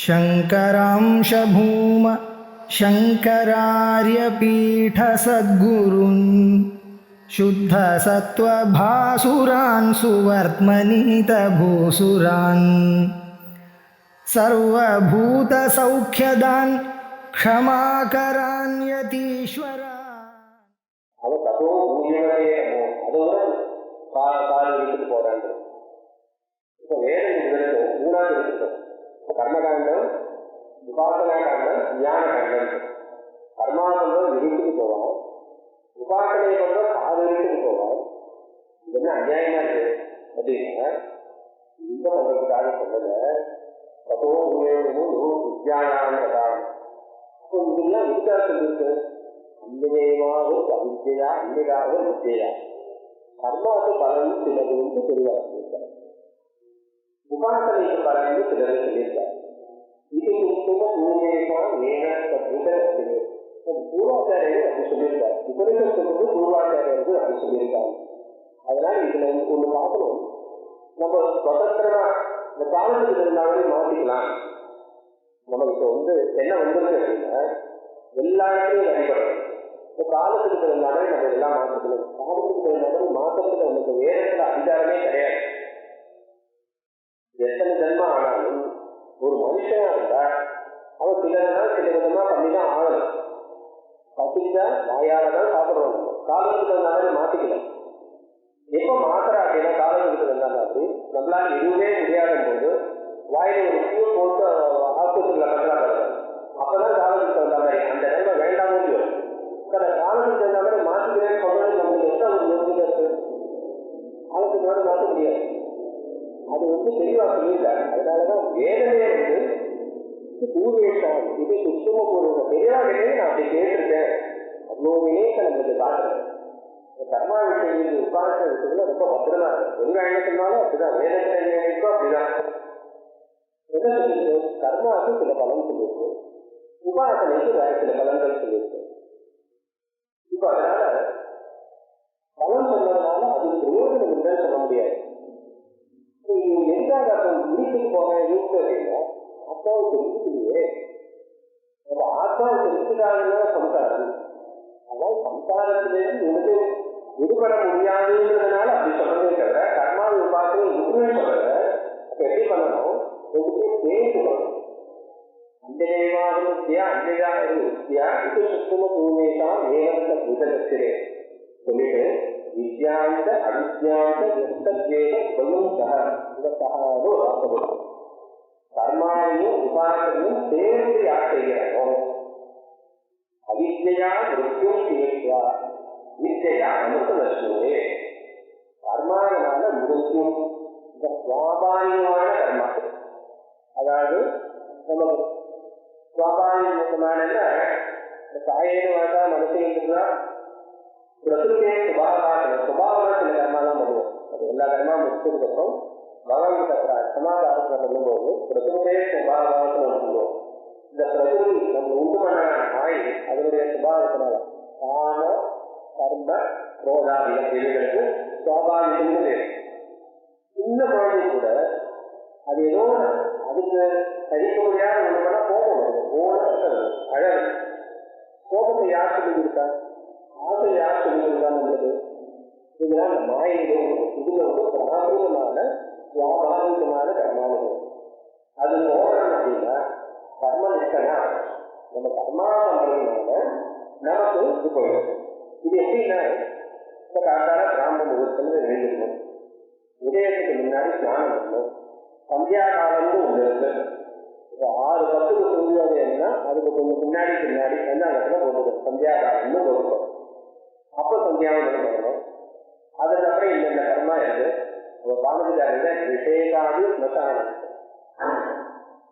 शङ्करांश भूम शङ्करार्यपीठसद्गुरून् शुद्धसत्त्वभासुरान् सुवर्त्मनीतभूसुरान् सर्वभूतसौख्यदान् क्षमाकरान् यतीश्वरान्. கர்மகாண்டம், உபாசனா காண்டம், ஞான காண்டம். கர்மாசம்பம் விதித்துக்கு போவான், உபாசனை கொண்ட சாதனைக்கு போவான். இது என்ன அநியாயமா இருக்கு அப்படின்னா இந்த பண்றதுக்காக சொல்லல. அப்போ வித்யானான் அப்போ இதெல்லாம் வித்தியாசம் இருக்கு. அன்பிதேயமாக அவித்யா, அன்பிதாக வித்தியா. கர்மாவுக்கு பலன் சிலது வந்து தெளிவாக சொல்லியிருக்காரு, உபாசனைக்கு பலன் சிலது சொல்லியிருக்காரு. இது பூர்வாச்சாரியர்கள் அப்படி சொல்லியிருக்காரு, உபரிஷத்துக்கு பூர்வாச்சாரியர்கள் அப்படி சொல்லியிருக்காங்க. அதனால இதுல ஒண்ணு பார்க்கணும், நம்ம சுதந்திரமா இந்த காலத்துக்கு இருந்தாலே மாற்றிக்கலாம். நம்ம இப்ப வந்து என்ன வந்துருக்கு அப்படின்னா எல்லா இடத்துலையும் வழிபடணும். இப்போ காலத்துக்கு இருந்தாலே நம்ம எல்லாம் மாற்றிக்கணும். காலத்துக்கு இருந்தாலும் மாற்றத்துக்கு நமக்கு வேறத்துல அதிகாரமே கிடையாது. எத்தனை ஜென்மம் ஆனாலும் ஒரு மனுஷனா இருந்தா அவன் சில விதமா பண்ணிதான் ஆகணும். பசிச்சா வாயாலதான் சாப்பிடுறோம். காலத்துக்கு இருந்தாலே மாற்றிக்கலாம். எப்ப மாத்திர அப்படின்னா காலத்துக்கு இருந்தாலும் அப்படி நம்மளால எதுவுமே முடியாத போது வாயில ஒரு பூ போட்டு ஆஸ்பத்திரியில கட்டலாம். அப்பதான் காலத்துக்கு தகுந்த மாதிரி அந்த டைம்ல வேண்டாமே வரும். காலத்துக்கு தகுந்த மாதிரி மாற்றிக்கிறேன்னு சொல்றது நம்மளுக்கு எந்த ஒரு நிறுவனம் இருக்கு, காலத்துக்கு மேலே மாற்ற முடியாது. அது வந்து தெளிவா சொல்லியிருக்காரு. அதனாலதான் வேதனையே வந்து பூர்வேஷம் இது சுத்தம பூர்வ பெரியார்களே நான் அப்படி கேட்டிருக்கேன். அவ்வளோ நிலையத்தை நம்மளுக்கு காட்டுறேன். கர்மா விஷயங்களுக்கு உட்கார்ந்த விஷயத்துல ரொம்ப பத்திரமா இருக்கு. எங்க என்ன சொன்னாலும் அப்படிதான், வேதனைக்கும் அப்படிதான். என்ன சொல்லிருக்கு, கர்மாவுக்கு சில பலன் சொல்லியிருக்கு, உபாசனைக்கு வேற சில பலன்கள் சொல்லியிருக்கு. இப்ப அதனால பலன் சொன்னதுனால அது பிரயோஜனம் இல்லைன்னு சொல்ல முடியாது. எங்காவது அப்போ வீட்டுக்கு போறேன் யூஸ் அப்படின்னா அப்பாவை தெரிஞ்சுக்கலையே, நம்ம ஆத்மாவை தெரிஞ்சுக்காதுன்னா சம்சாரம். அதாவது சம்சாரத்திலிருந்து விடுபட முடியாதுன்றதுனால அப்படி சொல்றதே தவிர கர்மாவை உபாசனை உண்மையை சொல்லல. அப்ப எப்படி பண்ணணும், பேசணும். அந்தேவாக வித்தியா அன்னையாக வித்தியா இது சுத்தம பூமேஷாம் ஏகந்த புதகத்திலே சொல்லிட்டு வித்யாந்த அவித்யாந்த எத்தேக பயம் சக இந்த சகாதோ ஆசைப்படும். கர்மாவையும் உபாசனையும் சேர்ந்து யார் செய்கிறாரோ அவித்யா மிருத்யும் தீர்வா வித்யா அமிர்த லட்சுமே. கர்மாவனால மிருத்யும் இந்த சுவாபாவிகமான கர்மா, அதாவது நம்ம சுவாபாவிகமான தாயேன்னு வாட்டா மனசையா பிரசுத்தே சுபாவாசன சுபாவன சில கர்மாலாம் பண்ணுவோம். அது எல்லா கர்மா முடிச்சதுக்கப்புறம் பகவான் சமாதானத்தை பண்ணும்போது பிரசுத்தே சுபாவாசனம் பண்ணுவோம். இந்த பிரகிருதி நம்ம உண்டு பண்ண நாய் அதனுடைய சுபாவத்தினால காம கர்ம குரோதாதிக இவைகளுக்கு சுவாபாவிகம் பேர். சின்ன குழந்தை கூட அது ஏதோ அதுக்கு சரிக்க முடியாத ஒன்று பண்ணா கோபம் வரும். ஓன அழகு கோபத்தை யார் சொல்லி கொடுத்தா, ஆசை யார் சொல்லி கொடுத்தான்னு உள்ளது. இதெல்லாம் அந்த மாயிலே இதுல வந்து பிராமணமான சுவாபாவிகமான கர்மாவது. அது ஓடணும் அப்படின்னா கர்ம நிஷ்டனா நம்ம கர்மா பண்றதுனால நமக்கு இது போயிடும். இது எப்படின்னா இப்ப காத்தால பிராமண முகூர்த்தம் எழுதிருக்கணும், உதயத்துக்கு முன்னாடி ஸ்நானம் பண்ணணும், சந்தியா காலம்னு ஒன்று இருக்கு. இப்போ 6:10 சொல்லுவாங்கன்னா அதுக்கு கொஞ்சம் முன்னாடி பஞ்சாங்கத்துல போட்டுக்கணும், சந்தியா காலம்னு போட்டுக்கணும். அப்போ சந்தியாவனம் பண்ணணும். அதுக்கப்புறம் இந்த கர்மா இருக்கு. நம்ம பாமதிக்காரங்க விஷேகாதி ஸ்மசானம்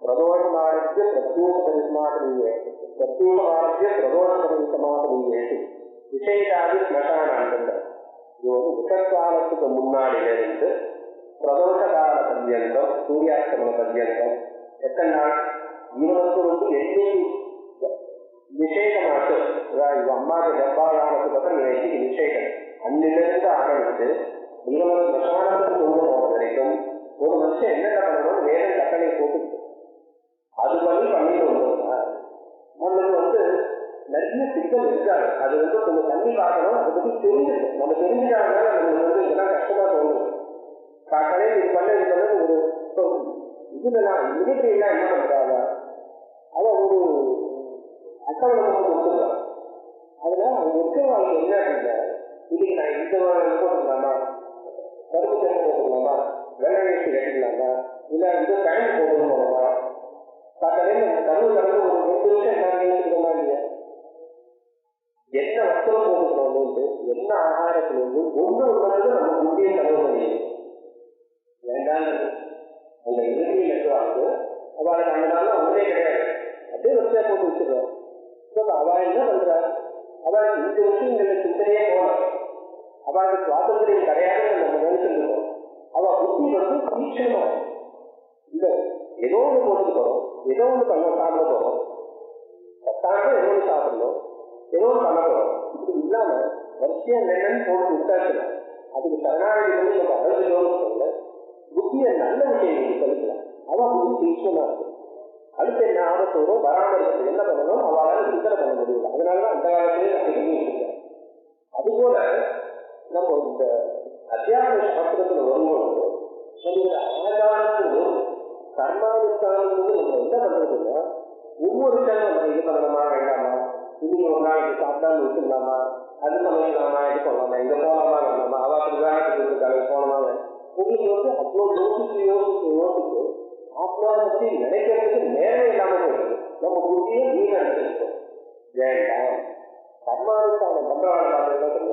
பிரதோஷமானது பிரத்யூக பரிசமாகீயேஷு பிரத்யூகமானது பிரதோஷ பரிசமாகீயேஷு விஷேகாதி ஸ்மசானாந்தம். இது வந்து உஷக்காலத்துக்கு முன்னாடியிலிருந்து பிரதோஷ கால பர்யந்தம் சூரியாஸ்தமன பர்யந்தம் எத்தனை நாள் 28 விசேஷமாச்சு. அதாவது அம்மாவுக்கு கர்ப்பாதானத்துக்கு அப்புறம் இன்னைக்கு விசேஷம் அன்னிலிருந்து ஆரம்பித்து 20 ஸ்மசானத்துக்கு கொண்டு போவது வரைக்கும் ஒரு மனுஷன் என்னென்ன பண்ணணும்னு வேற கட்டளை போட்டு அது என்ன சிக்கல் இருக்காது. அது கொஞ்சம் தண்ணி பார்க்கணும், அதை பற்றி தெரிஞ்சுக்கணும். நம்ம தெரிஞ்சுக்காதனால நமக்கு இதெல்லாம் கஷ்டமா தோணுது. காக்கலே இது பண்ண ஒரு இதுல நான் மிலிட்டரியெல்லாம் என்ன பண்றாங்க, அவன் ஒரு அட்டவணை கொடுத்துருக்கான். அதுல அவங்க இருக்கிறவங்க என்ன அப்படின்னா, இன்னைக்கு நான் இந்த போட்டுக்கலாமா, கருப்பு சேர்ந்து போட்டுக்கலாமா, வெள்ளை வேஷ்டி கட்டிக்கலாமா, இல்ல இந்த பேண்ட் போட்டுக்கலாமா, காக்கலே தமிழ் கடந்து ஒரு 2 வருஷம் என்ன யோசிக்கிறோமா இல்லையா, என்ன வஸ்திரம் போட்டுக்கிறோம்னு, என்ன ஆகாரத்திலிருந்து ஒன்று நம்ம முக்கிய செலவு பண்ணியது வேண்டாம். அந்த இறுதியில் இருக்கிறாங்க அவளுக்கு அந்த நாள் ஒன்றே கிடையாது, அப்படியே வசதியா போட்டு வச்சுக்கிறோம். அவள் என்ன பண்றா, அவள் இந்த விஷயங்களை சிந்தனையே போல, அவளுக்கு சுவாதந்திரம் கிடையாதுன்னு நம்ம நினைச்சிருக்கோம். அவள் புத்தி தீட்சணமா இந்த ஏதோ ஒன்று போட்டுட்டு போறோம், ஏதோ ஒன்று சாப்பிட போறோம், கட்டாயம் ஏதோ ஒன்று சாப்பிடணும், ஏதோ ஒன்று பண்ண போறோம். இப்படி இல்லாம வரிசையா என்னன்னு போட்டு விட்டாச்சுன்னா அதுக்கு சரணாகி நம்ம அழகுன்னு சொல்ல புத்திய நல்ல விஷயங்களுக்கு செலுத்தலாம். அவன் புத்தி தீட்சணமா இருக்கு. அடுத்து என்ன ஆபத்தோடும் பராமரிக்கிறது என்ன பண்ணணும், அவளால் சிந்தனை பண்ண முடியல. அதனாலதான் அந்த காலத்திலே அப்படி பண்ணிட்டு. அதுபோல நம்ம இந்த அத்தியாத்ம சாஸ்திரத்துல வரும்போது ஆதாரத்துக்கு கர்மானுஷ்டானத்துக்கு நம்ம என்ன பண்றதுன்னா, ஒவ்வொரு டைம் நம்ம இது பண்ணணுமா வேண்டாமா, இன்னைக்கு ஒரு நாளைக்கு சாப்பிட்டாலும் விட்டுலாமா, அது சமைக்கலாமா, இது பண்ணலாமா, இங்க போகலாமா வேண்டாமா, அவாத்துக்கு வேலைக்கு போனோமா, உங்களுக்கு அவ்வளோ யோசிச்சு ஆத்மாவை பற்றி நினைக்கிறதுக்கு நேரம் இல்லாம போயிடுது. நம்ம புத்தியை வீணா நினைச்சிருக்கோம். வேண்டாம் கர்மானுஷ்டான பண்றவாளை பார்த்து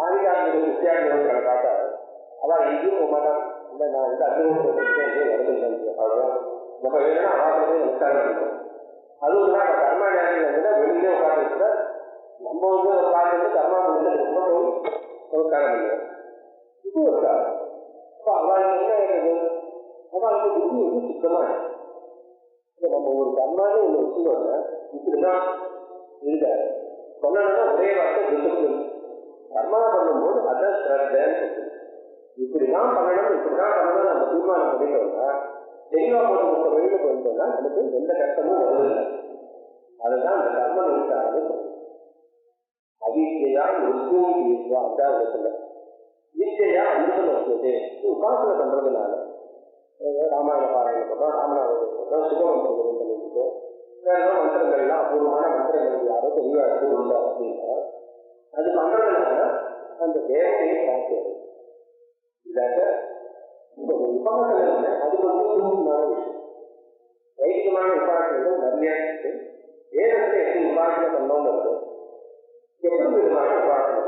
ஆதிகாரங்கள் வித்தியாசங்களை பார்த்தா அவள் எங்கேயும் போக மாட்டான். இல்லை நான் வந்து அனுபவத்தை அவ்வளோதான். நம்ம வேணும்னா ஆசிரியத்தை நமஸ்காரம் பண்ணிக்கணும். அதுவும் நம்ம கர்மா ஞானிகள் வந்து வெளியிலே உட்காந்து நம்ம வந்து உட்காந்து கர்மா முடிஞ்சு ரொம்ப போய் நமஸ்காரம் பண்ணுவோம். இது ஒரு காரணம். அப்போ அவளுக்கு என்ன ஆயிடுது, அவளுக்கு புத்தி வந்து சுத்தமா இருக்கு. நம்ம ஒரு கர்மான்னு ஒன்று வச்சுக்கோங்க, இப்படிதான் இருக்காது. சொல்லணும்னா ஒரே வார்த்தை டிசிப்ளின். கர்மா பண்ணும்போது அதான் ஸ்ரத்தைன்னு சொல்லுது. இப்படிதான் பண்ணணும், இப்படிதான் பண்ணணும் நம்ம தீர்மானம் பண்ணிட்டோம்னா தெளிவா போட்டு வெளியில போயிட்டோம்னா நமக்கு எந்த கஷ்டமும் வருவதில்லை. அதுதான் அந்த கர்ம நிறுத்தானது. அவித்யா உத்யோகி அதான் சொல்ல வித்யா அனுபவம் வச்சது உபாசனை பண்றதுனால ராமாயண பாராயணம் பண்றோம், ராமநாதன் பண்றோம், சுகமந்திரம் பண்ணிருக்கோம், வேற மந்திரங்கள்லாம் அபூர்வமான மந்திரங்கள் யாரோ தெளிவா எடுத்துக்கொண்டா அப்படின்னா அது பண்றதுனால அந்த தேவதையை காக்கிறது. இல்லாட்ட இந்த உபாசனை அது வந்து சூழ்நிமான விஷயம். வைத்தியமான உபாசனைகள் நிறைய இருக்கு. வேதத்தை எப்படி உபாசனை பண்ணோங்கிறது எப்படி விதமான உபாசனை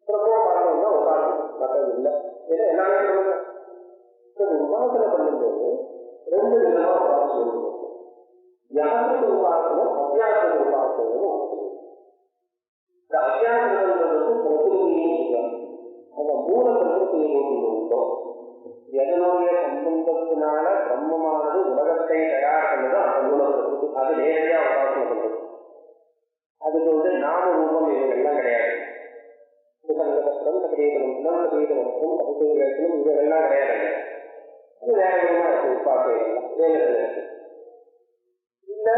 பார்த்தோம்னா உபாசனை மற்றது இல்லை. ஏன்னா எல்லாமே சொல்லுங்க. உபாசனை பண்ணும்போது 2 விதமா உபாசனை சொல்லுவோம். யாருக்கு உபாசனை, அத்தியாசன உபாசனை. இந்த அத்தியாசனன்றது பிரகிருதியும் அந்த மூல பிரகிருதியை நோக்கி எதனுடைய சம்பந்தத்தினால பிரம்மமானது உலகத்தை தயார் பண்ணது அந்த மூல பிரகிருதி. அது நேரடியா உபாசனை பண்றது. அதுக்கு வந்து நாம ரூபம் இதுவெல்லாம் கிடையாது. இதெல்லாம் கிடையாது. அது வேற விதமா இருக்கு. உபாசனைகள்லாம் இல்ல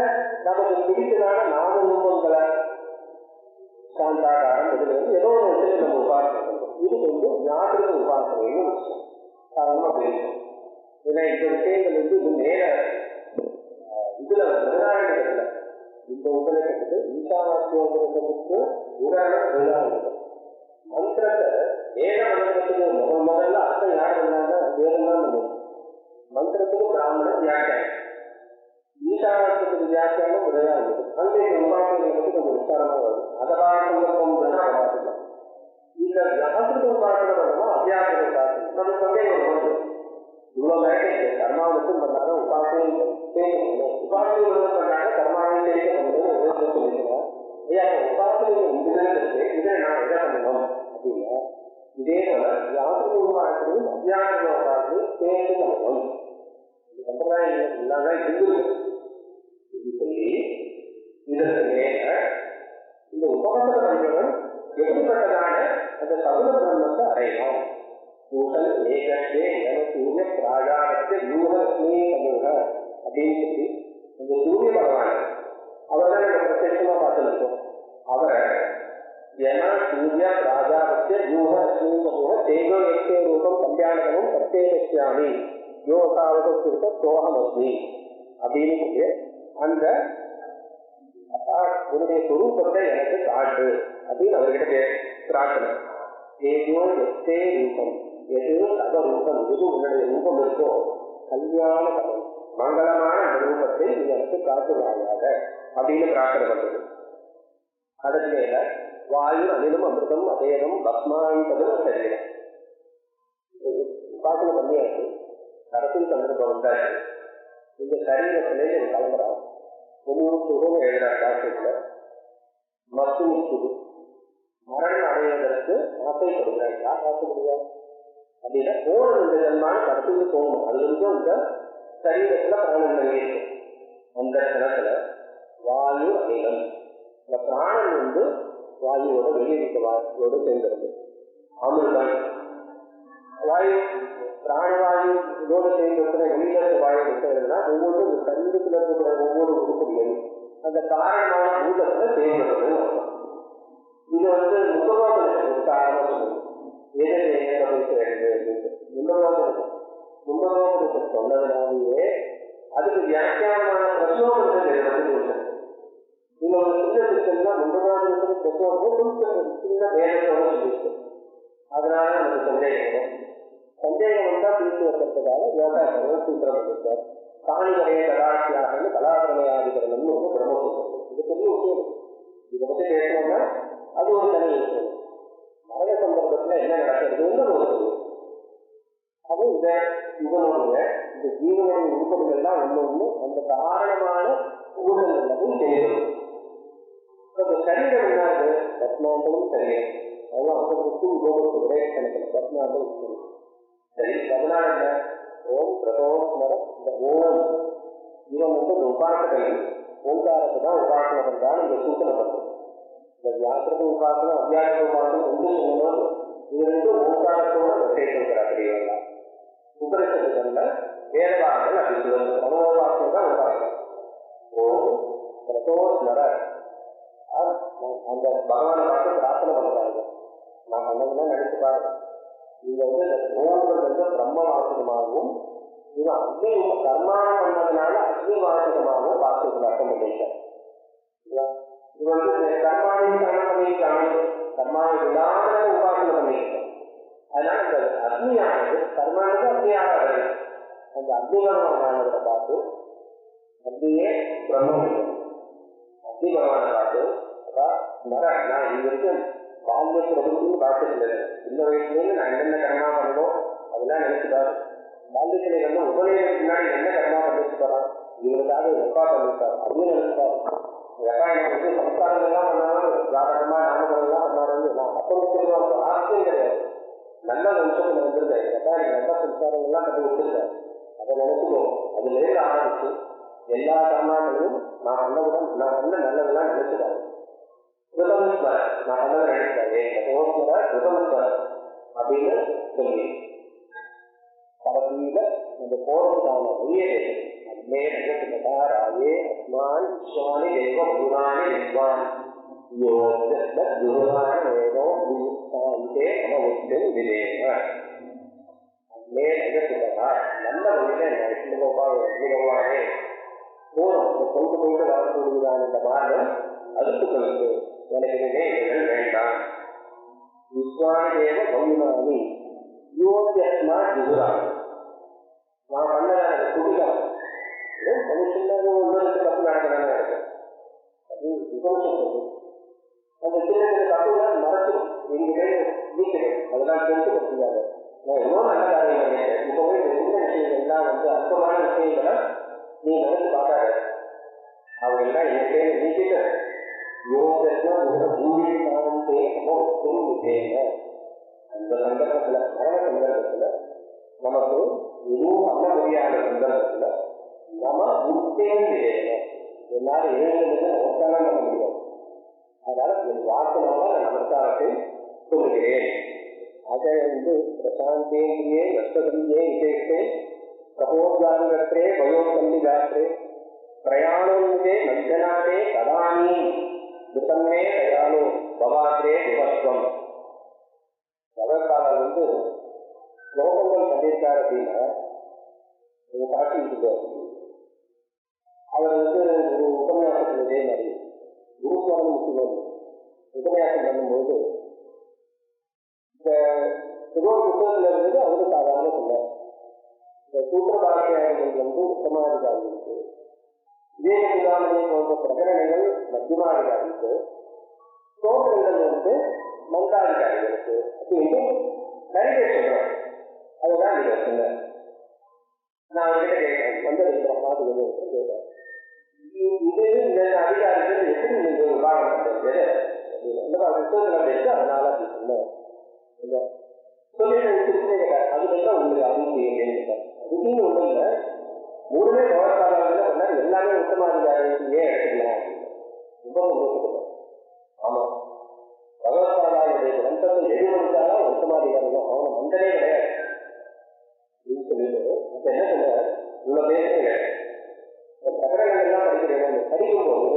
நமக்கு பிடித்ததான நாம ரூபங்களை சாந்தாகாரம் இதுல வந்து ஏதோ ஒரு விஷயம் நம்ம உபாசனை பண்றோம். இது வந்து ஞாபக உபாசனைன்னு விஷயம் சாதாரணமா பேசும். ஏன்னா இந்த விஷயங்கள் வந்து இது நேர இதுல முதலாளிகள் இந்த உபநிஷத்துக்கு ஈசானத்துவத்துக்கு உதாரணம் மந்திரத்தை வேத மந்திரத்துக்கு முதல்ல அர்த்தம் யார் இருந்தாங்க, வேதம் தான் பண்ணும். மந்திரத்துக்கு பிராமணன் வியாக்கியானம், ஈசானத்துக்கு வியாக்கியானம் உதயா இருந்தது. அங்கே உபாசனைகளுக்கு கொஞ்சம் விசாரமா வருது. அதை பார்க்கலாம். இந்த ஞாபகத்துக்கு உபாசனை பண்ணணும், அத்தியாசன உபாசனை நமக்கு சந்தேகம். இவ்வளவு வேலை கர்மா மட்டும் பண்ணாலும் உபாசனை சேர்க்கணும். உபாசனை பண்ணாங்க கர்மாவையும் சேர்க்க சொல்லிக்கிறேன். உபாசனை இதுதான் இருக்கு, இதை நான் என்ன பண்ணணும் அப்படின்னா இதே போல யாருக்கு உருவாக்குறது அத்தியாசன உருவாக்குறது சேர்த்து பண்ணணும். இந்த சம்பிரதாயம் இல்லாதான் இருந்தது. இது சொல்லி இதற்கு மேல இந்த உபாசனை பண்ணிக்கணும் எப்படிப்பட்டதான அந்த சகுன பிரம்மத்தை அடையணும். கூட்டல் ஏகத்தே சூரிய பிராகாரத்தை யூகமே சமூக அப்படின்னு சொல்லி இந்த சூரிய பகவான் அவரை நம்ம பிரத்யட்சமா பார்த்துருக்கோம். அவரை யம சூர்ய ராஜாவத்திய யூக அஸ்மூக தேஜோ எக்கே ரூபம் கல்யாணமும் சத்தேகஸ்யாமி யோகாவதற்கு சோகமஸ்மி அப்படின்னு அந்த உன்னுடைய சொரூபத்தை எனக்கு காட்டு அப்படின்னு அவர்கிட்ட பிரார்த்தனை. தேஜோ எக்கே ரூபம், எது தக ரூபம், எது உன்னுடைய ரூபம் இருக்கோ கல்யாண கதை மங்களமான அந்த ரூபத்தை நீ எனக்கு காட்டுவாயாக அப்படின்னு பிரார்த்தனை பண்றது. அதற்கு மேல வாயு அனிலும் அமிர்தம் அதேதம் பத்மாந்ததும் சரீரம் உபாசனை பண்ணியாச்சு. கரத்தில் சந்தர்ப்பம் வந்தாச்சு. இந்த சரீரத்திலே ஒரு கலந்துறாங்க. ஒவ்வொரு சுகம் எழுதுறாங்க டாக்டர்ல. மருத்துவ சுகு மரணம் அடைவதற்கு ஆசைப்படுகிறாங்க. யார் ஆசை முடியாது அப்படின்னா போன இந்த ஜன்மான கருத்துக்கு தோணும். அது வந்து இந்த சரீரத்துல பிராணம் இருக்கு. அந்த கிணத்துல வாயு அனிலம், இந்த பிராணம் வந்து வாயுவோட வெளியிருக்க வாயுவோடு சேர்ந்திருக்கு. அமிர்தம் வாயு பிராணவாயு இதோடு சேர்ந்திருக்கிற வெளியில வாயு இருக்கிறதுனா ஒவ்வொரு சரீரத்தில் இருக்கிற ஒவ்வொரு உறுப்புகளும் அந்த காரணமான பூதத்துல சேர்ந்திருக்கு. இது வந்து முகவாதத்துக்கு காரணம் சொல்லுது. முகவாதத்துக்கு சொன்னதுனாலேயே அதுக்கு வியாக்கியானமான பிரச்சோதனை நீங்க ஒரு சின்ன சின்ன முகவாதத்துக்கு பிரச்சோதனை சின்ன வேலையோட சொல்லியிருக்கு. அதனால நமக்கு சந்தேகம் வந்தா தீர்த்து வைக்கிறதுக்காக யோகாசனம் சூத்திரம் பண்ணிருக்கார். காணிகரைய கலாட்சியாக கலாகரணையாதிகரணம்னு ஒரு பிரம்மசூத்திரம். இது பெரிய விஷயம். இதை பற்றி பேசணும்னா அது ஒரு தனி விஷயம். மரண சந்தர்ப்பத்துல என்ன நடக்கிறதுன்னு ஒரு தெரியும். அது இவனுடைய இந்த ஜீவனுடைய உறுப்புகள்லாம் ஒண்ணு அந்த காரணமான ஊழல்களும் தெரியும். சரீரம் என்னாது பத்மாந்தமும் சரீரம். அதெல்லாம் அசத்துக்கு உபயோகத்து ஒரே கணக்கில் பத்மாந்தம் சரி. அதனால என்ன ஓம் பிரதோஸ்மர இந்த ஓம் இவன் வந்து இந்த உபாசனை ஓங்காரத்தை தான் உபாசனை பண்றான்னு இந்த சூச்சனை பண்றது. இந்த வியாக்கிரத உபாசனம் அத்தியாச உபாசனம் ஒன்று சொல்லணும். இது வந்து ஓங்காரத்தோட சேர்க்கிறார் பெரியவர்களா. உபரிஷத்துல வேதவாதங்கள் அப்படி சொல்லுவாங்க. மனோவாசம் தான் உபாசனம். ஓம் பிரதோஸ்மர அந்த பகவானை பார்த்து பிரார்த்தனை பண்றாங்க. நான் பண்ணதுலாம் நினைச்சு பாருங்க. நீங்க வந்து இந்த ஓங்கள் வந்து பிரம்ம வாசகமாகவும் இவன் அக்னி கர்மானம் பண்ணதுனால அக்னி வாசகமாகவும் வாசகத்தில் அர்த்தம் பண்ணிட்டான். இது வந்து கர்மாவையும் கர்மம் பண்ணியிருக்காங்க. கர்மாவை விடாம உபாசனை பண்ணியிருக்கான். அதனால இந்த அக்னியானது கர்மானது அக்னியாக வருது. அந்த அக்னிகரமானதை பார்த்து அக்னியே பிரம்மம் அக்னி பகவானை பார்த்து நான் இங்க இருக்கு பால்ய பிரபுத்தின்னு பார்த்துட்டு இந்த வயசுலேருந்து நான் என்னென்ன கர்மா பண்ணணும் அதெல்லாம் நினைச்சுப்பாரு. பால்யத்திலே வந்து உபநயத்துக்கு முன்னாடி என்ன கர்மா பண்ணிட்டு போறான் இவருக்காக எப்பா பண்ணிருக்காரு அப்படின்னு நினைச்சுப்பாரு. எப்பா எனக்கு வந்து சம்ஸ்காரங்கள்லாம் பண்ணாலும் ஜாதகமா நாமகங்கள்லாம் பண்ணாரு. நான் அப்போ ஆசையும் கிடையாது. நல்ல வம்சத்துல வந்திருக்கேன். எப்பா எனக்கு நல்ல சம்ஸ்காரங்கள்லாம் பண்ணி விட்டுருக்கேன். அதை நினைச்சுக்கோ. அதுலேருந்து ஆரம்பிச்சு எல்லா கர்மாக்களையும் நான் நல்லவுடன் நான் நல்ல நல்லதெல்லாம் நினைச்சுக்காரு. கிருதமுஸ்வர நான் நல்லதை நினைக்கிறேன் கிருதமுஸ்வர அப்படின்னு சொல்லி கடைசியில இந்த போறதுக்கான வழியே அம்மே நகராயே அஸ்மான் விஸ்வானி தேவ குருவானி விஸ்வான் குருவான வேதோ பூஸ்தாந்தே அமவுத்தன் விதேவ அம்மே நகரா நல்ல வழியில பகவானே போறோம். கொண்டு போயிட்டு வரக்கூடியதான இந்த மார்க்கம் அதுக்கு சொல்லுது. எனக்கு நினைவுகள் வேண்டாம். விஸ்வானேவ பௌமானி யோகியஸ்மா குருராமி நான் பண்ணதான குடிதான் மனுஷன் ஒவ்வொருக்கு தப்பு நடக்கிறாங்க இருக்கு. அது விமர்சனம். அந்த சின்ன சின்ன தப்புலாம் மறைச்சிடும். எங்கிட்ட நீக்கிறேன் அதெல்லாம் தெரிஞ்சு கொடுத்துருக்காங்க. நான் இன்னும் நல்ல காரியம் நினைக்கிறேன். இப்பவே இந்த சின்ன விஷயங்கள்லாம் வந்து அற்பமான விஷயங்களை நீ நினைச்சு பார்க்காத. அவங்கெல்லாம் என்கிட்ட நீக்கிட்ட அந்த சந்தர்ப்பத்துல மரண சந்தர்ப்பத்துல நமக்கு எதுவும் பண்ண முடியாத சந்தர்ப்பத்துல நம்ம உத்தேங்க எல்லாரும் இளைஞர்களுக்கு நமஸ்காரம் பண்ண முடியாது. அதனால என் வாசனால நான் நமஸ்காரத்தை சொல்லுகிறேன். அதை வந்து பிரசாந்தேந்திரியே நஷ்டகந்தியே விசேஷே கபோத்காரே வயோகந்தி காத்திரே பிரயாணோன்முகே மத்தியநாதே கதானி விசன்னே தயாலு பவாத்ரே விவஸ்வம். பகவத்பாதர் ஸ்லோகங்கள் பண்ணியிருக்கார் அப்படின்னா காட்டிட்டு அவர் ஒரு உபன்யாசத்தில் இதே மாதிரி குருஸ்வாமி முக்கியம் உபன்யாசம் பண்ணும்போது இந்த ஏதோ புத்தகத்தில் இருந்தது அவரு சாதாரண சொன்னார். இந்த சூத்திரபாஷையாளர்கள் உத்தமாதிகாரிகளுக்கு, விவேகானந்தனை போன்ற பிரகடனங்கள் மத்தியமாதிகாரிகளுக்கு, ஸ்தோத்திரங்கள் மந்தாதிகாரிகளுக்கு அப்படின்னு நிறைய சொல்றாங்க. அதுதான் நீங்க சொன்ன. நான் அவர்கிட்ட கேட்கிறேன், வந்திருக்கிறேன் பார்த்து கேட்கிறேன், இது இந்த அதிகாரிகள் எப்படி நீங்க உதாரணம் செஞ்சது புத்தகங்களை வச்சு அதனால அப்படி சொன்னேன் சொல்லிட்டு கேட்டார். அதுக்கெல்லாம் உங்களுக்கு அறிவு கேட்டார். அதுக்குன்னு ஒன்றும் இல்லை, மூணுமே பகவத்பாதர்கள் எல்லாமே உத்தமாதிகாரியே எடுத்துக்கலாம். ஆமா, பகவத்பாதாவுடைய கிரந்தத்தை எது முடிச்சாலும் உத்தமாதிகாரிகள் அவங்க மந்தனே கிடையாது அப்படின்னு சொல்லிட்டு அப்ப என்ன சொல்ற உள்ள பேசுறீங்க. பிரகடனங்கள்லாம் படிக்கிறேன், படிக்கும்போது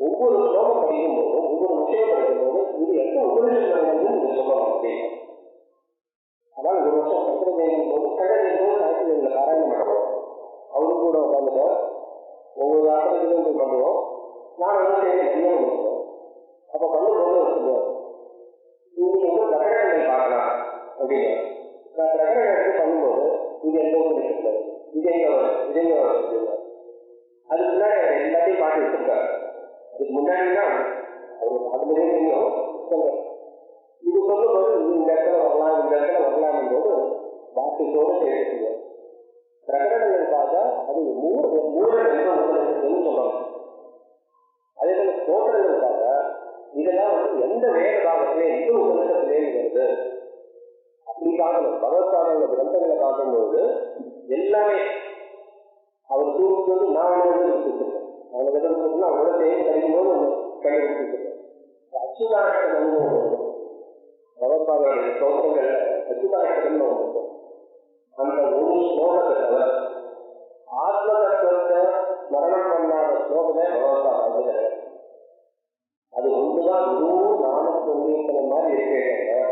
ஒவ்வொரு ஸ்லோகம் படிக்கும் போதும் ஒவ்வொரு விஷயம் படிக்கும் போதும் இது எந்த உபநிஷத்துல நீங்க சொல்லலாம் அப்படின்னு. அதான் ஒரு வருஷம் சக்கரதேவின் போது கடற்கரையில் பாராயணம் பண்ணுவோம். அவரும் கூட உட்காந்துட்டு ஒவ்வொரு ஆசிரியர்களும் போய் பண்ணுவோம். நான் செய்ய முடியும். அப்போ பண்ணும்போது சொல்லுவேன், நீங்க பிரகடனங்கள் பார்க்கலாம் அப்படின்னு. நான் பிரகடனம் எடுத்து பண்ணும்போது இது எந்த உபநிஷத்துல இதே அதுக்கு முன்னாடி எல்லாத்தையும் பாட்டு வச்சிருக்காரு. அதுக்கு முன்னாடிதான் அவருக்கு அதுலேயே தெரியும். இது சொல்லும்போது இந்த இடத்துல வரலாம் இந்த இடத்துல வரலாம் போது வார்த்தையோடு சேர்த்துங்க. பிரகடனங்கள் பார்த்தா அது மூலன்னு சொல்லணும். அதே போல ஸ்தோத்திரங்கள் பார்த்தா இதெல்லாம் எந்த வேத காலத்திலே எந்த உபநிஷத்திலே வருது அப்படி பார்க்கணும். பகவத்பாதங்கள கிரந்தங்களை பார்க்கும்போது எல்லாமே அவர் தூக்கு நான் வச்சிருக்கேன். அவங்க விதம் அவங்களோட தேவை கிடைக்கும்போது கண்டுபிடிச்சிருக்கேன். அச்சுதானங்கள் பகவத்பாதனுடைய ஸ்லோகங்கள்ல அச்சுதானங்கள் ஒன்று. அந்த ஒரு ஸ்லோகத்தை தவிர ஆத்ம தத்துவத்தை மரணம் பண்ணாத ஸ்லோகமே பகவத்பாதம் கிடையாது. அது ஒன்றுதான் குரு நாமக்கு உண்மையான மாதிரி இருக்கிறாங்க.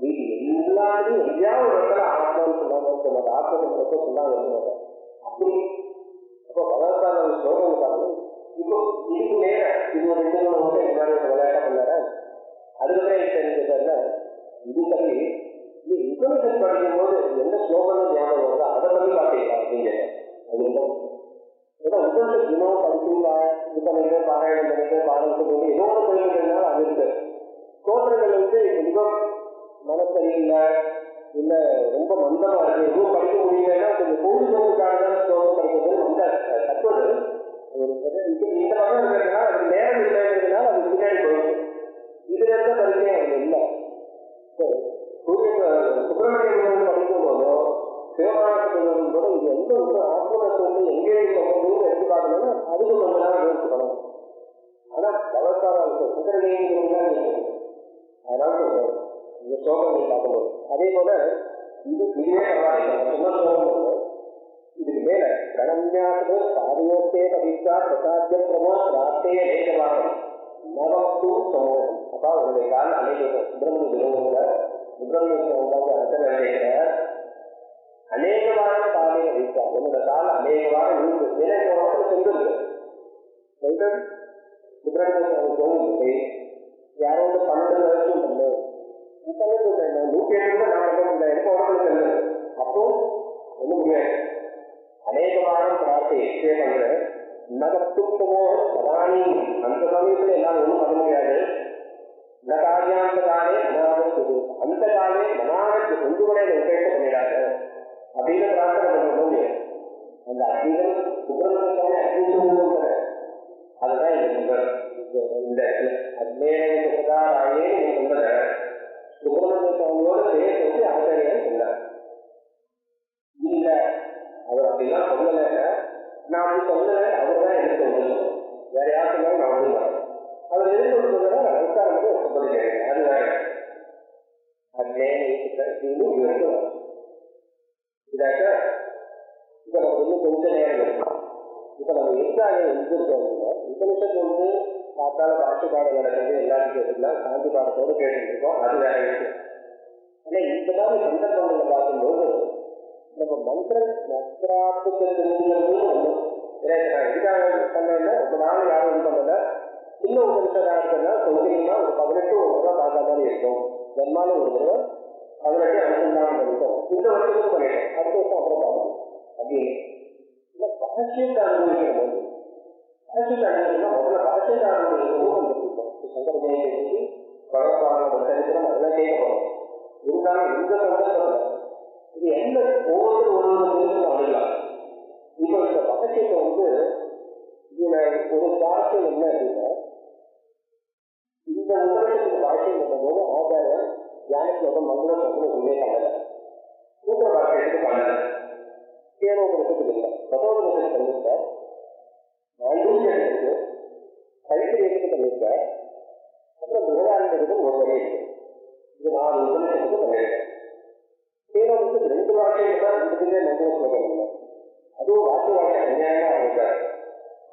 இது எல்லாத்தையும் எங்கேயாவது இடத்துல ஆத்மான்னு சொன்னாங்க, ஆத்ம தத்துவத்தை சொன்னாங்க. அப்படி இப்போ பகவத்பாதன் ஸ்லோகம் பார்க்கணும். இப்போ இதுக்கு நேர இது ஒரு 2 வருஷம் எல்லாரும் விளையாட்ட பண்ணார. அதுக்கப்புறம் தெரிஞ்சதுன்னா இது சரி இது இன்ஃபர்மேஷன் படிக்கும் போது எந்த ஸ்லோகம் ஞாபகம் வருதோ அதை பற்றி காட்டிக்கலாம் அப்படிங்க. அது ஏதோ உபனிஷத் தினம் படிச்சுங்களா இது பண்ணிட்டு பாராயணம் பண்ணிட்டு பாடத்துக்கு போது ஏதோ ஒரு சொல்லிக்கிறதுனால அது இருக்கு. ஸ்தோத்திரங்கள் ரொம்ப மனசரியில்லை இல்ல ரொம்ப மந்தமா இருக்கு, எதுவும் படிக்க முடியலன்னா கொஞ்சம் பொழுதுபோக்குக்காக தான் ஸ்லோகம் படிக்கிறது ரொம்ப தப்புது. இந்த பக்கம் இருக்கிறதுனால அது நேரம் இல்லைங்கிறதுனால அது பின்னாடி போயிடுது. இதுல இருந்த படிக்க அவங்க இல்லை. சுப்பிரமணியம் படிக்கும் போதோ சிவகாரணம் போதோ இது எந்த ஒரு ஆத்மகத்தை எங்கே சொல்றது எடுத்து பார்க்கணும்னா அதுக்கு கொஞ்ச நேரம் யோசிக்கணும். ஆனா பகவத்பாதம் சுந்தரதேவிதான் அதனால சொல்றோம் இந்த ஸ்லோகங்கள் பார்க்கும்போது. அதே போல இதுவே பரவாயில்ல. இதுக்கு மேல பிரணம்யாத்து சாதியோத்தே பவித்ரா பிரசாத்திய பிரமோ பிரார்த்தையே ஏகவாகம் நவத்து சமூகம். அப்பா உங்களுடைய கால அநேகம் சுப்பிரமணிய தினங்கள சுப்பிரமணிய அர்த்தம் நினைக்கிற அநேகமான காலையை வைத்தா உங்களோட கால அநேகமான சென்றது சுப்பிரமணிய கோவில் யாரோ 12 வருஷம் பண்ணு 107 நான் எப்போ உடம்புல அப்போ ஒன்றும் முடியாது. அநேகமான பிரார்த்தை பண்ற நகத்துவமோ சதானி அந்த சமயத்துல எல்லாம் ஒன்றும் பண்ண முடியாது. நகாரியாந்த காலே மனாவது அந்த காலே மனாவது கொண்டு கூட உபேட்ச பண்ணிடாது அப்படின்னு பிரார்த்தனை பண்ண முடியாது. அந்த அக்னிகள் சுப்பிரமணியத்தானே அக்னி அதுதான் இந்த அக்னேயே சொன்னத சுப்பிரமணிய சேர்த்து ஆச்சாரியார் சொன்னார். இல்ல அவர் அப்படிலாம் சொல்லல, நான் அப்படி சொல்லல, அவர் தான் எடுத்து சொல்லல, வேற யார் சொன்னாலும் நான் வந்து அவர் எடுத்து சொல்றதுனா விசாரணைக்கு ஒப்பப்படுகிறேன். அதுதான் இதாக்க இன்னும் கொஞ்ச நேரம் இருக்கும். இப்போ நம்ம எதுக்காக எழுதிருக்கோம் அப்படின்னா, உபனிஷத்து வந்து பார்த்தால பாட்டுப்பாடு நடக்கிறது எல்லாத்தையும் கேட்டுக்கலாம், சாந்தி பாடத்தோடு கேட்டுருக்கோம், அது வேற விஷயம். ஆனால் இந்த மாதிரி சந்தர்ப்பங்களை பார்க்கும்போது நம்ம மந்திராத்துக்கு தெரிஞ்சுக்கிறது ஒன்று. நான் எதுக்காக சொன்னேன்னா, ரொம்ப நாள் யாரும் இது பண்ணல, சின்ன உபனிஷத்தாக இருக்குன்னா சொல்லிங்கன்னா ஒரு 18 ஒரு தடவை பார்த்தா மாதிரி இருக்கும். ஜென்மாலும் ஒரு தடவை 18 அனுசந்தானம் பண்ணிட்டோம். இந்த வருஷத்துக்கு பண்ணிட்டோம், அடுத்த வருஷம் அப்புறம் பார்க்கணும் அப்படின்னு பாஷ்யத்தை அனுபவிக்கும் போது, பாஷ்யத்தை அனுபவிக்கணும் முதல்ல பாஷ்யத்தை அனுபவிக்கவும் வந்துருக்கோம். சங்கர ஜெயந்தி பகவத்பாதோட சரித்திரம் அதெல்லாம் கேட்கணும். இருந்தாலும் இந்த சந்தர்ப்பத்தில் இது என்ன ஒவ்வொரு அணுகலாம். இப்போ இந்த பாஷ்யத்தை வந்து இதுல ஒரு சுவாரஸ்யம் என்ன அப்படின்னா, இந்த உபநிஷத்துக்கு பாஷ்யம் பண்ணும்போது ஆச்சாரியர் தியானத்தோட மங்கள சொல்லுமே பண்ணல, சூத்திர பாஷ்யத்துக்கு பண்ணல, கேனோபனிஷத்துக்கு இல்லை, பகவத்கீதை பண்ணியிருக்கார், ஆயுர்வேதத்துக்கு கைத்திரியத்துக்கு பண்ணியிருக்கார், அப்புறம் பிரதானத்துக்கு ஒரு வரை இருக்கு. இது 4 உபநிஷத்துக்கு பண்ணியிருக்கார். கேனோபனிஷத்துக்கு 2 வாக்கியம் தான் ரெண்டுக்குமே மங்கள ஸ்லோகம் இல்லை. அதுவும் வாக்கிய அநியாயமா ஆரம்பித்தார்.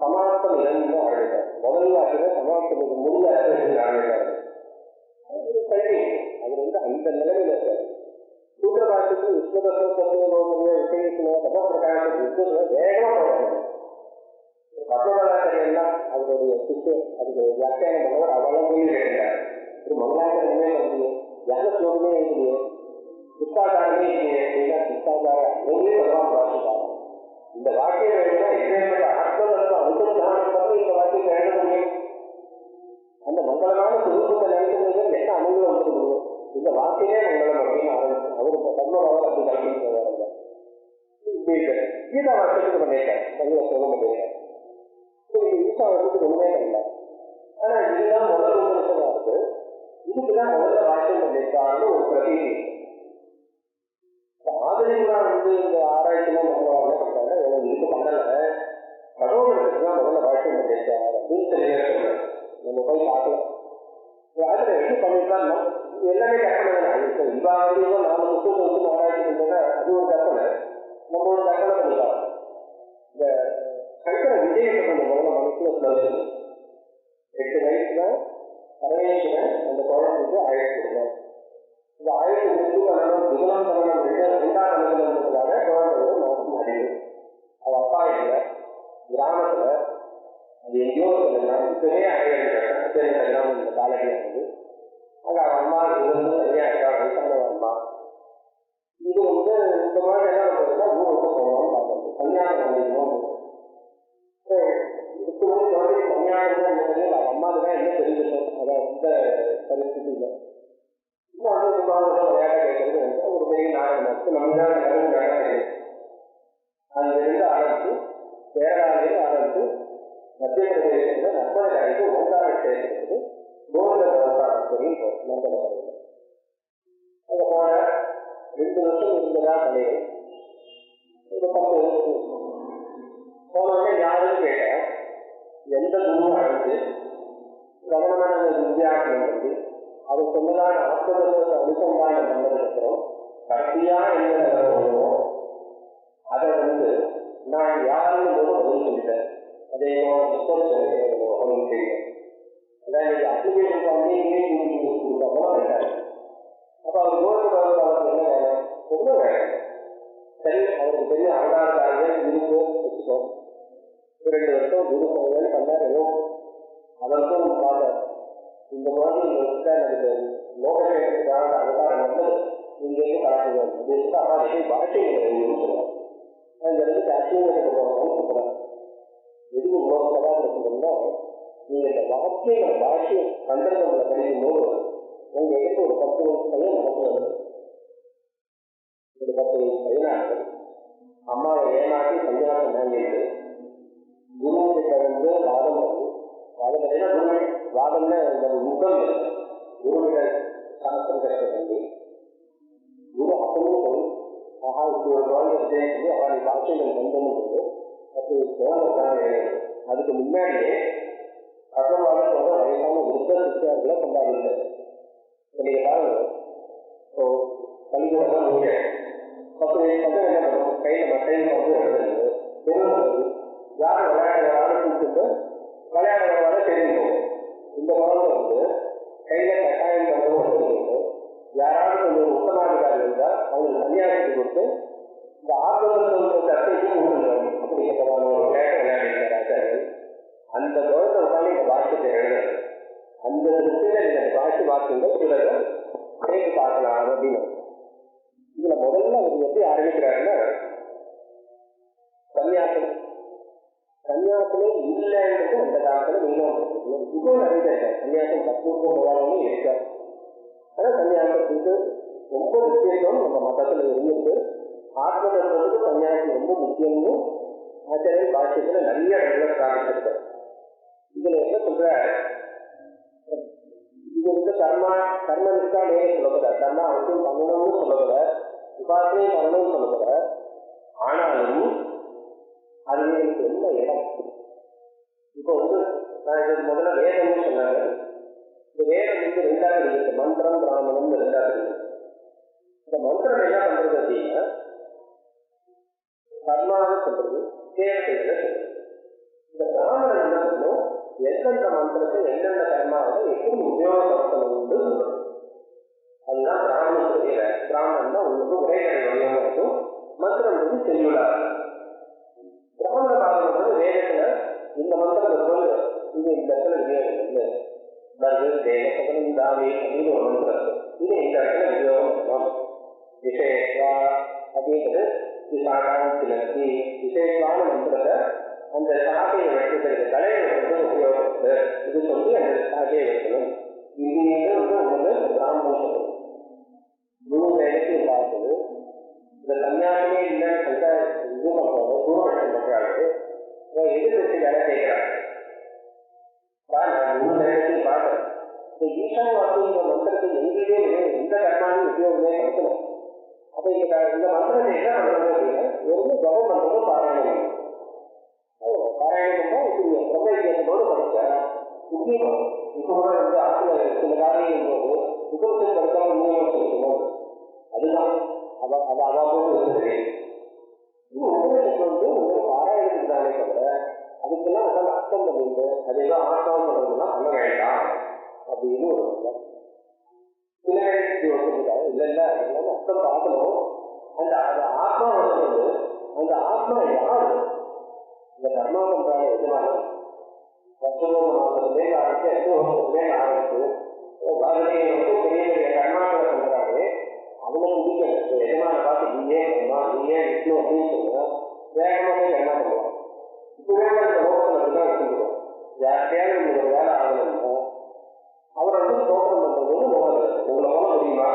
சமாப்தம் இழந்து ஆரம்பித்தார். முதல் வாக்கிய சமாப்தத்துக்கு முடிய ஆரம்பித்தார். அது வந்து அந்த நிலைமையில இருக்கார். சூத்திர வாக்கியத்துக்கு வேகமா போறாங்க. பத்மநாதாச்சாரியெல்லாம் அவருடைய சிஷ்யர் அதுக்கு வியாக்கியானம் பண்ணவர் அவெல்லாம் கேள்வி கேட்டார். ஒரு மங்களாச்சாரமே வந்து ஞான ஸ்லோகமே இல்லையே, சித்தாச்சாரமே இல்லையே அப்படின்னா சித்தாச்சார அங்கேயே பகவான் வாசிட்டார். இந்த வாக்கியம் வேணும்னா இதே ஆத்மதத்துவம் அனுசந்தானம் இந்த வாக்கியம் வேண்ட முடியும். அந்த மங்களமான சுரூபத்தை நினைக்கிறது என்ன அனுகூலம் வந்து முடியும். இந்த வாக்கியே மங்களம் அப்படின்னு அவருக்கு பத்மநாதர் அப்படி கல்விக்கிறாங்க. கீதா வாக்கியத்துக்கு பண்ணியிருக்கேன், மங்கள ஸ்லோகம் பண்ணியிருக்கேன். ஈசா வருஷத்துக்கு ஒண்ணுமே பண்ணல. ஆனா இதுதான் முதல் உபனிஷதா இருக்கு, இதுக்குதான் முதல்ல வாக்கியம் பண்ணியிருக்கான்னு ஒரு பிரதீதி. ஆதரிகளா வந்து இந்த ஆராய்ச்சிலாம் பண்ணுவாங்க பண்றாங்க, இதுக்கு பண்ணல, பகவத்கீதைக்குதான் முதல்ல வாக்கியம் பண்ணியிருக்காங்க அப்படின்னு தெரிய சொல்றேன். நம்ம போய் பார்க்கல அதுல எப்படி பண்ணிருக்காங்கன்னா எல்லாமே கற்பனை தான். இவாவது 4 புத்தகத்தை வந்து ஆராய்ச்சி பண்றத அது ஒரு கற்பனை, நம்ம ஒரு கற்பனை பண்ணிக்கலாம். இந்த சங்கர விஜயத்தை கொஞ்சம் முதல்ல மனசுல சொல்லணும். 8 வயசுல பரமேஸ்வரன் அந்த குழந்தைக்கு ஆயிரத்தி இந்த ஆயிரத்தி விபலம் தமனம் 2ஆம் அனுகூலம்ன்றதுக்காக குழந்தையோட நோக்கம் அடையுது. அவ அப்பா இல்லை, கிராமத்துல அது எங்கேயோ பெரிய அடையாளம் இந்த காலத்துல இருந்து அங்க அவன் அம்மா இருந்து சரியா இருக்கா, வயசான அம்மா. இது வந்து இந்த மாதிரி என்ன பண்றதுன்னா ஊருக்கு போகணும்னு பார்க்கறது, கல்யாணம் பண்ணிக்கணும். இதுக்கு வந்து குழந்தை கல்யாணம் அவன் அம்மாவுக்கு தான் என்ன தெரிஞ்சுக்கணும், அதான் இந்த பரிస్థితి இல்லை. இன்னும் வந்து விளையாட கேட்கறது ஒரு பெரிய நாடகம் இருக்கு, நம்ம தான் விளையாட அங்க இருந்து ஆரம்பிச்சு கேரளாவிலிருந்து ஆரம்பிச்சு மத்திய பிரதேசத்தில் நர்மதாவுக்கு ஓங்கார கஷேத்திரத்துக்கு கோவிந்த பகவான் நம்பல அங்கே போன 2 வருஷம் இருந்ததா தலைவர். ஒரு 10 வருஷம் போனோடனே யாருன்னு கேட்டேன், எந்த குருவும் அழைச்சு கவனமான வித்தியாசம் வந்து அவர் சொன்னதான ஆத்மதத்தை அனுசந்தானம் பண்ணதுக்கப்புறம் கடைசியா என்ன வருவோம் அதை வந்து நான் யாருன்னு போது பதில் சொல்லிட்டேன். அதே பதில் தெரியும். அதான் இன்னைக்கு அப்ளிகேஷன் பண்ணி கொடுத்தாங்க. அப்போ அவர் கோவிந்த அவருக்கு என்ன வேணும், ஒன்றும் வேணும். சரி, அவருக்கு பெரிய அவதாரத்தார்கள் இருக்கு வச்சுக்கோ, 2 வருஷம் குரு சோதனை பண்ணார். ஏதோ அதற்கும் பார்த்தார். இந்த மாதிரி எனக்கு லோகசேகரத்துக்காக அவதாரம் வந்து இங்கேருந்து பார்க்கணும் அப்படின்னு அப்பா பாஷைகளை சொல்லுவார். அந்த இடத்துக்கு அச்சீவத்தை போகணும்னு சொல்றாங்க. எதுக்கு இவ்வளவு கதாபாத்திரம்னா, நீங்க இந்த வாக்கியங்களை பாஷை சந்தர்ப்பங்களை படிக்கும்போது உங்க எடுத்து ஒரு 10 வயசு பையன் நடக்கிறது. ஒரு 10 வயசு பையனாக அம்மாவை ஏமாற்றி சந்தியாசம் வாங்கிட்டு குருக்கிட்ட வந்து வாதம் வந்து வாதம் பார்த்தீங்கன்னா வாதம்னா இந்த முகம் குருவிட சாஸ்திரம் கஷ்டம் வந்து குரு அப்பவும் போய் ஆஹா இப்படி ஒரு குழந்தை சொல்லி அவருடைய பாஷைகள் வந்தோம்னு அப்படி குழந்தை அதுக்கு முன்னாடியே பகவானோட வயசான விருத்த சித்தியார்களை கொண்டாடிங்க. நீங்க பாருங்க, இப்போ பள்ளிக்கூடம் நீங்க 10 வயசு என்ன பண்ணுவோம், கையில மட்டையில் வந்து எழுதுறது பெருமை யார் விளையாடுவாரு கூப்பிட்டு விளையாடுறவரை தெரிஞ்சு போகும். இந்த குழந்தை வந்து கையில கட்டாயம் பண்ணுறது வந்து யாராவது கொஞ்சம் உத்தமாதிகாரி இருந்தால் அவங்களுக்கு சன்னியாசத்தை கொடுத்து இந்த ஆத்ம கருத்தைக்கு ஊடுருவோம் அப்படிங்கிறதான ஒரு விளையாட்டு விளையாடிருக்கிறார்கள். அந்த குழந்தை உட்காந்து இந்த பாஷ்யத்தை எழுதுறது. அந்த திருப்தியில இந்த பாஷ்ய வாக்கியங்கள் சிலர் கேட்டு பார்க்கலாம் அப்படின்னு. இதுல முதல்ல அவர் எப்படி ஆரம்பிக்கிறாருன்னா, சன்னியாசம் சன்னியாசமே இல்லைன்றது அந்த காலத்துல மீண்டும் இப்போ நிறைய சன்னியாசம் தத்துவமே இருக்காது. ஆனால் சன்னியாசத்துக்கு ரொம்ப முக்கியத்துவம் நம்ம மதத்துல இருந்துட்டு ஆத்ம தத்துவத்துக்கு சன்னியாசம் ரொம்ப முக்கியம்னு ஆச்சாரிய பாஷ்யத்துல நிறைய இடத்துல காமிச்சிருக்காரு. இதுல என்ன சொல்ற, இது வந்து கர்ம நிஷ்டானே சொல்லப்படுற, கர்மா அவசியம் பண்ணணும்னு சொல்லப்படுற, உபாசனை பண்ணணும்னு சொல்லப்படுற. ஆனாலும் அதுங்களுக்கு என்ன இடம்? இப்போ வந்து நான் இது முதல்ல வேதம்னு சொன்னாங்க. இந்த வேதம் வந்து ரெண்டாவது இருக்கு, மந்திரம் பிராமணம் ரெண்டாவது. இந்த மந்திரம் என்ன பண்றது அப்படின்னா கர்மாவை சொல்றது, தேவதைகளை சொல்றது. இந்த பிராமணன் என்ன பண்ணணும், எந்தெந்த மந்திரத்தை எந்தெந்த கர்மாவை எப்படி உபயோகப்படுத்தணும்னு சொல்றது. அதுதான் பிராமணன் தெரியல. பிராமணன் தான் உங்களுக்கு உரைநடை வடிவம் இருக்கும், மந்திரம் வந்து செல்லுள்ளார். பிராமண காலம் வந்து வேதத்துல இந்த மந்திரத்தை சொல்லு, இது இந்த இடத்துல விநியோகம் தாவி அப்படின்னு ஒரு மந்திரம், இது இந்த இடத்துல விநியோகம் பண்ணணும். விசேஷா அப்படிங்கிறது விசாகாந்தி விசேஷமான மந்திரத்தை அந்த சாகையை வைக்கிறதுக்கு தலையை வந்து உபயோகப்படுது. இது சொல்லி அந்த சாகையை வைக்கணும். இது வந்து உங்களுக்கு பிராமணம் சொல்லணும். குரு வேலைக்கு பார்த்தது இந்த சன்னியாசமே இல்லைன்னு சொல்லிட்டு இது பண்றாங்க, தூரம் பண்றாங்க. எதிர்த்து வேலை செய்கிறாங்க. நான் குரு வேலைக்கு பார்த்தேன். இந்த ஈஷான் அப்படிங்கிற மந்திரத்தை எங்கேயுமே எந்த கர்மாவையும் உபயோகமே நடத்தணும். அப்ப இந்த மந்திரத்தை என்ன பண்றது அப்படின்னா, வெறும் ஜபம் பண்றதும் பாராயணம். பாராயணம் தான் இப்படி பிரம்மோடு படிச்ச முக்கியமா இப்போ வந்து ஆசில சில காரியம் போது உபரிசம் படித்தாலும் முக்கியமாக சொல்லணும். அதுதான் அதாவது உபரிசம் வந்து ஒரு பாராயணத்துக்கு தானே தவிர அதுக்கெல்லாம் அதான் அர்த்தம் பண்ணிட்டு அது ஏதோ ஆத்மாவும் பண்ணுறதுன்னா பண்ண வேண்டாம் அப்படின்னு ஒரு சில யோசிச்சுட்டாங்க. இல்லைல்ல அதெல்லாம் அர்த்தம் பார்க்கணும். அந்த ஆத்மா வந்து அந்த ஆத்மா யாரு? இந்த கர்மா பண்றாங்க எதுனால வருஷமே ஆரம்பிச்சு 8 வருஷத்துமே ஆரம்பிச்சு வறுமையை வந்து பெரிய பெரிய கர்மாக்களை பண்றாங்க. அவங்க முடிக்கிறது எதனால பார்த்து நீயே பண்ணா நீயே விஷ்ணு அப்படின்னு சொல்லுவோம். வேகமாக கர்மா பண்ணுவாங்க. இப்பவே அந்த லோகத்தில் அப்படிதான் வச்சுக்கிறோம். யார்கிட்டையாவது உங்களுக்கு வேலை ஆகணுமோ அவரை வந்து தோற்றம் பண்றது உங்களை போல முடியுமா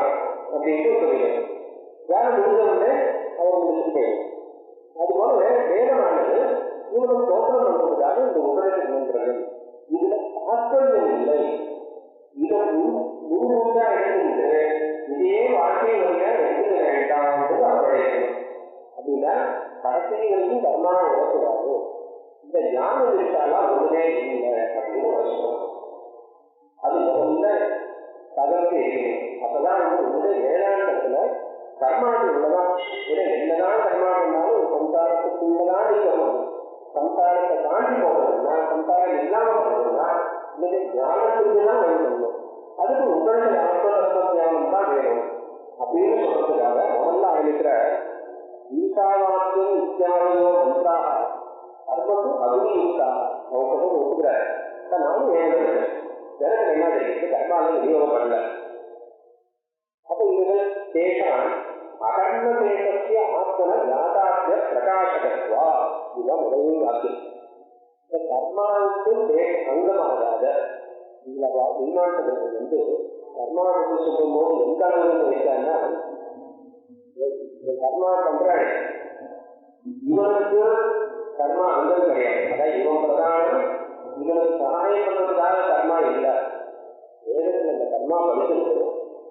அப்படின்ட்டு சொல்லிடுவோம். வேலை முடிஞ்சவொடனே அவர் முடிச்சுட்டு போயிடும். அதுபோல வேதமானது இவங்களுக்கு தோற்றம் பண்றதுக்காக இந்த உபதேசம் பண்றது. இதுல தாற்பயம் இல்லை. இதை முழுமையா எடுத்துக்கிட்டு இதே வாழ்க்கை வழியா எடுத்துக்க வேண்டாம்ன்றது அபழகம். அப்படின்னா கடைசிகளுக்கும் கர்மாவை ஓட்டுவாரு. இந்த ஞான விஷயெல்லாம் ஒன்றுமே இல்லை அப்படின்னு வருஷம். அது முதல்ல தகவல் இருக்கணும். அப்பதான் வந்து வேதாந்தத்துல கர்மாதி உள்ளதான். என்னதான் கர்மா பண்ணாலும் சம்சாரத்துக்குள்ளதான் இருக்கணும். சம்சாரத்தை தாண்டி போகணும்னா, சம்சாரம் இல்லாம போகணும்னா இந்த ஞானத்துக்கு தான் வேணும். அதுக்கு உங்களுடைய ஆத்ம ஞானம் தான் வேணும் அப்படின்னு சொல்றதுக்காக முதல்ல ஆரம்பிக்கிற ஈசாவாக்கியம் இத்தியாதியோ மந்திராக அற்பது அபியுக்தா நோக்கமும் ஒத்துக்கிறார். நானும் வேணும் எனக்கு என்ன தெரியுது, கர்மாவை விநியோகம் பண்ணல. அப்போ இது தேசம் அகர்ண தேசத்திய ஆத்மன ஞாதாத்திய பிரகாசகத்வா. இதுதான் முதல் வாக்கியம். இந்த கர்மாவுக்கு அங்கமாகாத விமானத்தில் வந்து கர்மாவை சொல்லும் போது எந்த அளவுக்கு வைத்தான்னா, கர்மா பண்றாங்க இவனுக்கு கர்மா அங்கம் கிடையாது. அதான் இவன் பிரதானம், இவனுக்கு சகாயம் பண்றதுக்காக கர்மா இல்லை. வேதத்தில் இந்த கர்மா படிக்கிறது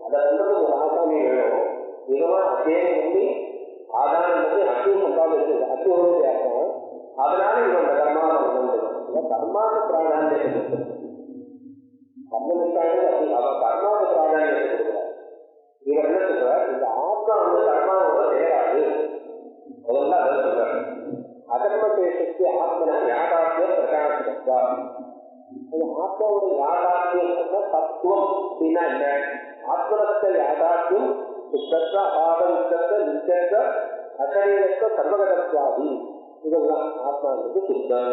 அதை வந்து ஒரு ஆசாமி வேணும். மிகவும் அத்தியம் வந்து ஆதாரம் வந்து அத்தியம் சம்பாதிச்சு அத்தியோகத்தை ஆக்கணும். அதனால இவன் இந்த கர்மாவை வந்து கர்மாத பிராதானியத்தை அவன் கர்மாத பிராதானியத்தை கொடுக்கிறார். இவர் என்ன சொல்றார், இந்த ஆத்மா வந்து கர்மாவோட சேராது. முதல்ல அதை சொல்றாரு. அகர்ம தேசத்து ஆத்மன அது ஆத்மாவுடைய யாதார்த்தியம் தத்துவம் அப்படின்னா என்ன? ஆத்மரத்த யாதார்த்தியம் சுத்தத்த அபாத உத்தத்த நித்தத்த அசரீரத்த சர்வகதத்வாதி. இதெல்லாம் ஆத்மாவுக்கு சுத்தம்,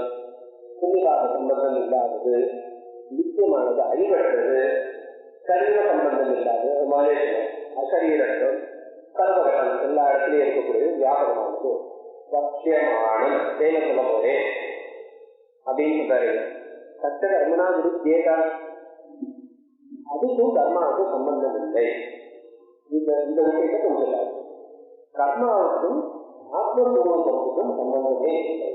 புண்ணியகார சம்பந்தம் இல்லாதது, நித்தியமானது, அழிவற்றது, சரீர சம்பந்தம் இல்லாதது, மலேஷம், அசரீரத்தம், சர்வகதம், எல்லா இடத்துலையும் இருக்கக்கூடிய வியாபகமானது, சத்தியமான தேவை சொல்ல போறேன் அப்படின்னு சொல்றாரு. சத்த கர்மனா விருத்தேகா, அதுக்கும் கர்மாவுக்கும் சம்பந்தம் இல்லை. இந்த விஷயத்தை சொல்லுறாரு. கர்மாவுக்கும் ஆத்மஸ்வரூபத்துக்கும் சம்பந்தமே இல்லை.